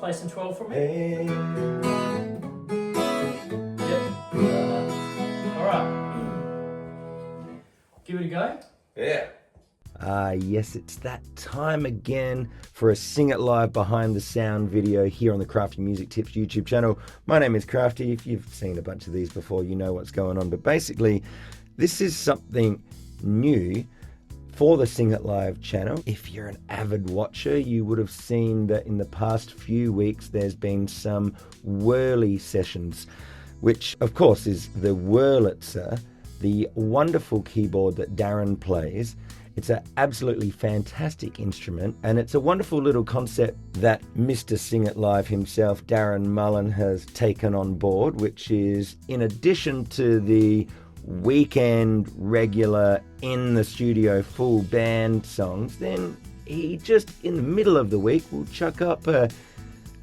play some 12 from me? Hey. Yep. Alright. Give it a go. Yeah. Yes, it's that time again for a Sing It Live behind the sound video here on the Crafty Music Tips YouTube channel. My name is Crafty. If you've seen a bunch of these before, you know what's going on. But basically, this is something new for the Sing It Live channel. If you're an avid watcher, you would have seen that in the past few weeks, there's been some Wurli Sessions, which of course is the Wurlitzer, the wonderful keyboard that Darren plays. It's an absolutely fantastic instrument, and it's a wonderful little concept that Mr. Sing It Live himself, Darren Mullan, has taken on board, which is, in addition to the weekend regular in the studio full band songs, then he just in the middle of the week will chuck up a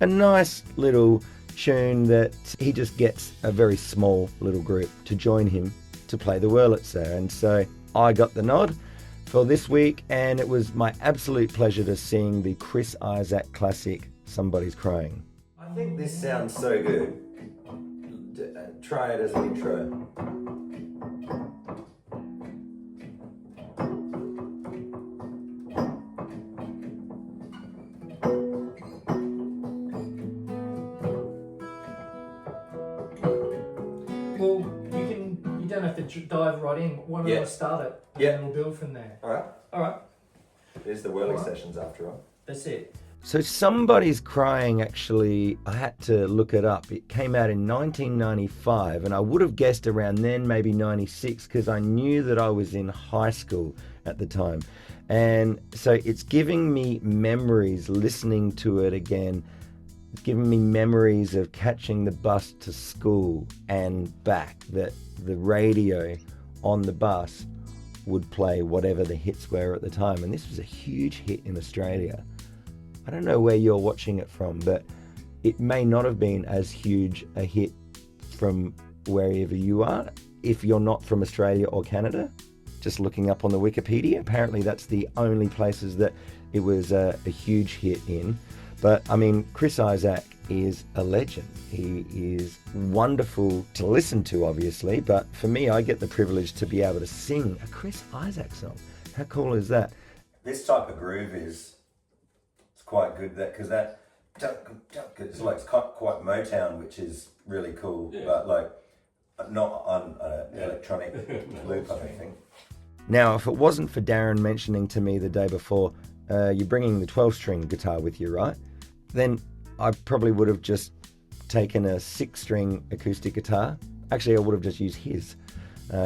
nice little tune that he just gets a very small little group to join him to play the Wurlitzer. And so I got the nod for this week, and it was my absolute pleasure to sing the Chris Isaak classic, Somebody's Crying. I think this sounds so good. Try it as an intro. Well, you don't have to dive right in. Why don't I start it? And then we'll build from there. Alright. There's the Wurli Sessions after all. That's it. So Somebody's Crying, actually, I had to look it up. It came out in 1995, and I would have guessed around then, maybe 96, because I knew that I was in high school at the time. And so it's giving me memories listening to it again. It's giving me memories of catching the bus to school and back, that the radio on the bus would play whatever the hits were at the time. And this was a huge hit in Australia. I don't know where you're watching it from, but it may not have been as huge a hit from wherever you are. If you're not from Australia or Canada, just looking up on the Wikipedia, apparently that's the only places that it was a huge hit in. But I mean, Chris Isaak is a legend. He is wonderful to listen to, obviously, but for me, I get the privilege to be able to sing a Chris Isaak song. How cool is that? This type of groove is quite good, because that it's like quite Motown, which is really cool, but like not on an electronic loop, I think. Now, if it wasn't for Darren mentioning to me the day before, you're bringing the 12-string guitar with you, right? Then I probably would have just taken a 6-string acoustic guitar. Actually, I would have just used his.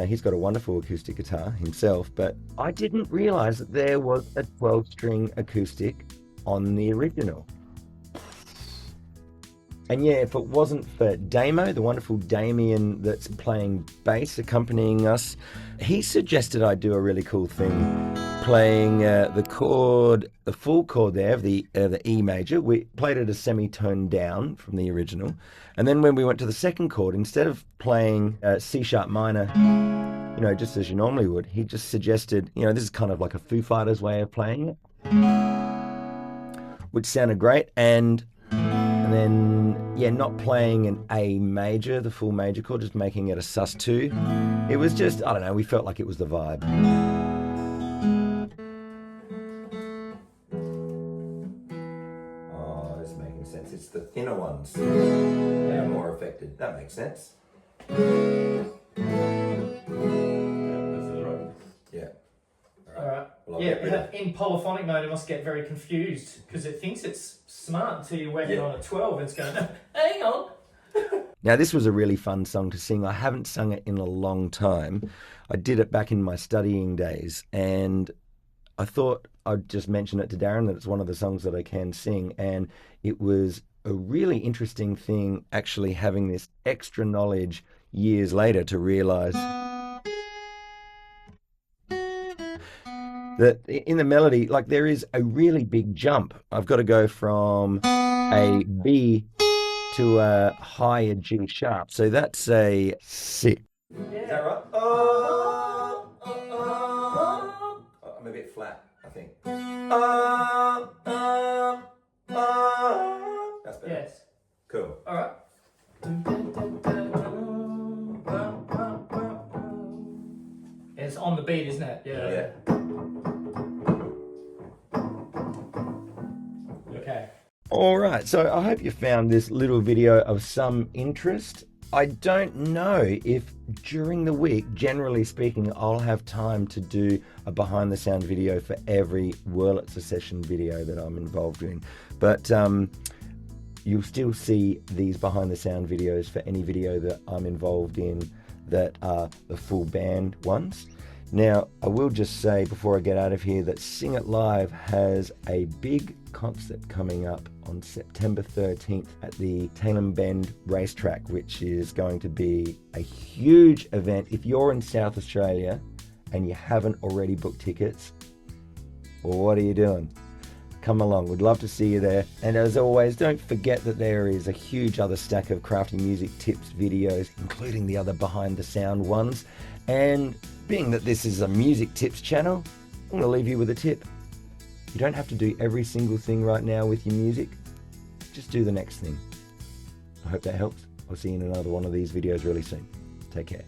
He's got a wonderful acoustic guitar himself, but I didn't realize that there was a 12-string acoustic on the original. And yeah, if it wasn't for Damo, the wonderful Damien that's playing bass accompanying us, he suggested I do a really cool thing, playing the chord, the full chord there of the E major. We played it a semitone down from the original, and then when we went to the second chord, instead of playing C sharp minor, you know, just as you normally would, he just suggested, you know, this is kind of like a Foo Fighters way of playing it, which sounded great. And then, yeah, not playing an A major, the full major chord, just making it a sus2. It was just, I don't know, we felt like it was the vibe. Oh, this is making sense. It's the thinner ones that are more affected. That makes sense. Yeah. Alright. Well, In polyphonic mode, it must get very confused because it thinks it's smart until you're working on a 12 and it's going, hang on. Now, this was a really fun song to sing. I haven't sung it in a long time. I did it back in my studying days, and I thought I'd just mention it to Darren that it's one of the songs that I can sing, and it was a really interesting thing actually having this extra knowledge years later to realize that in the melody, like, there is a really big jump. I've got to go from a B to a higher G sharp. So that's a C. Is that right? I'm a bit flat, I think. That's better. Yes. Cool. All right. It's on the beat, isn't it? Yeah. Okay. All right, so I hope you found this little video of some interest. I don't know if during the week, generally speaking, I'll have time to do a behind the sound video for every Wurlitzer Session video that I'm involved in. But you'll still see these behind the sound videos for any video that I'm involved in that are the full band ones. Now, I will just say before I get out of here that Sing It Live has a big concert coming up on September 13th at the Tailem Bend racetrack, which is going to be a huge event. If you're in South Australia and you haven't already booked tickets, well, what are you doing? Come along, we'd love to see you there. And as always, don't forget that there is a huge other stack of crafty music tips videos, including the other behind the sound ones. And being that this is a music tips channel, I'm going to leave you with a tip. You don't have to do every single thing right now with your music. Just do the next thing. I hope that helps. I'll see you in another one of these videos really soon. Take care.